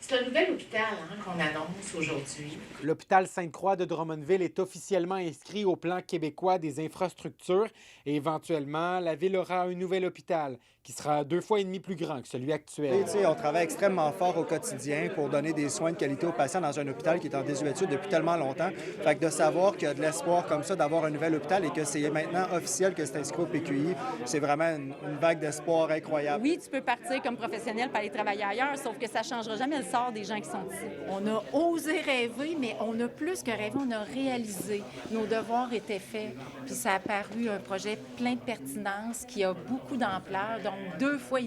C'est un nouvel hôpital qu'on annonce aujourd'hui. L'hôpital Sainte-Croix de Drummondville est officiellement inscrit au plan québécois des infrastructures et éventuellement, la ville aura un nouvel hôpital qui sera 2,5 fois plus grand que celui actuel. On travaille extrêmement fort au quotidien pour donner des soins de qualité aux patients dans un hôpital qui est en désuétude depuis tellement longtemps. Fait que de savoir qu'il y a de l'espoir comme ça d'avoir un nouvel hôpital et que c'est maintenant officiel que c'est inscrit au PQI, c'est vraiment une vague d'espoir incroyable. Oui, tu peux partir comme professionnel pour aller travailler ailleurs, sauf que ça ne changera jamais le sort des gens qui sont ici. On a osé rêver, mais on a plus que rêvé, on a réalisé. Nos devoirs étaient faits, puis ça a paru un projet plein de pertinence qui a beaucoup d'ampleur, donc 2,5 fois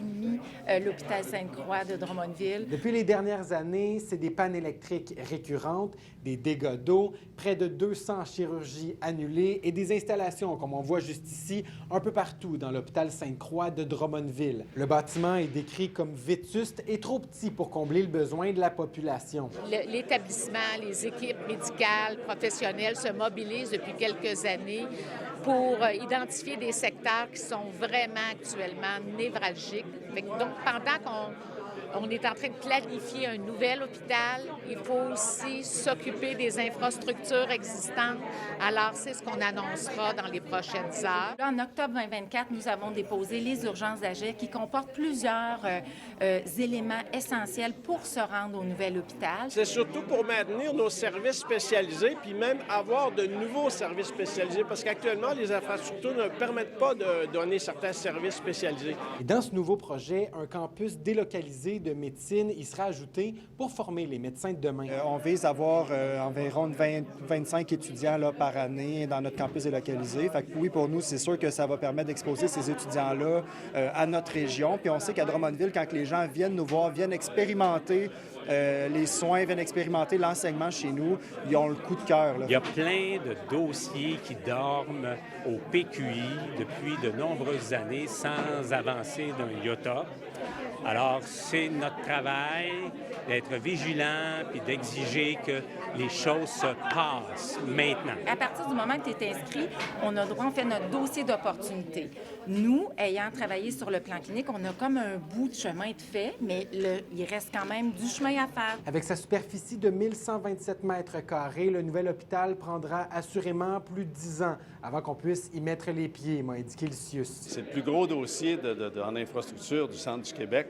l'hôpital Sainte-Croix de Drummondville. Depuis les dernières années, c'est des pannes électriques récurrentes, des dégâts d'eau, près de 200 chirurgies annulées et des installations, comme on voit juste ici, un peu partout dans l'hôpital Sainte-Croix de Drummondville. Le bâtiment est décrit comme vétuste et trop petit pour combler le besoin de la population. L'établissement, les équipes médicales, professionnelles se mobilisent depuis quelques années pour identifier des secteurs qui sont vraiment actuellement névralgiques. Donc, pendant qu'on est en train de planifier un nouvel hôpital, il faut aussi s'occuper des infrastructures existantes. Alors, c'est ce qu'on annoncera dans les prochaines heures. Là, en octobre 2024, nous avons déposé les urgences d'agir qui comportent plusieurs éléments essentiels pour se rendre au nouvel hôpital. C'est surtout pour maintenir nos services spécialisés puis même avoir de nouveaux services spécialisés parce qu'actuellement, les infrastructures ne permettent pas de donner certains services spécialisés. Et dans ce nouveau projet, un campus délocalisé de médecine y sera ajouté pour former les médecins de demain. On vise à avoir environ 25 étudiants là, par année dans notre campus délocalisé. Fait que oui, pour nous, c'est sûr que ça va permettre d'exposer ces étudiants-là à notre région. Puis on sait qu'à Drummondville, quand les gens viennent nous voir, viennent expérimenter les soins, viennent expérimenter l'enseignement chez nous, ils ont le coup de cœur. Il y a plein de dossiers qui dorment au PQI depuis de nombreuses années sans avancer d'un iota. Alors, c'est notre travail d'être vigilant puis d'exiger que les choses se passent maintenant. À partir du moment que tu es inscrit, on a droit, on fait notre dossier d'opportunité. Nous, ayant travaillé sur le plan clinique, on a comme un bout de chemin de fait, mais il reste quand même du chemin à faire. Avec sa superficie de 1127 mètres carrés, le nouvel hôpital prendra assurément plus de 10 ans avant qu'on puisse y mettre les pieds, m'a indiqué le CIUS. C'est le plus gros dossier en infrastructure du Centre du Québec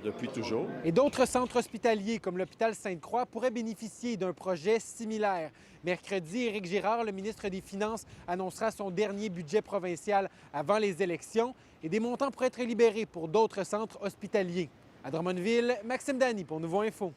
depuis toujours. Et d'autres centres hospitaliers, comme l'hôpital Sainte-Croix, pourraient bénéficier d'un projet similaire. Mercredi, Éric Girard, le ministre des Finances, annoncera son dernier budget provincial avant les élections et des montants pourraient être libérés pour d'autres centres hospitaliers. À Drummondville, Maxime Dany pour Nouveau Info.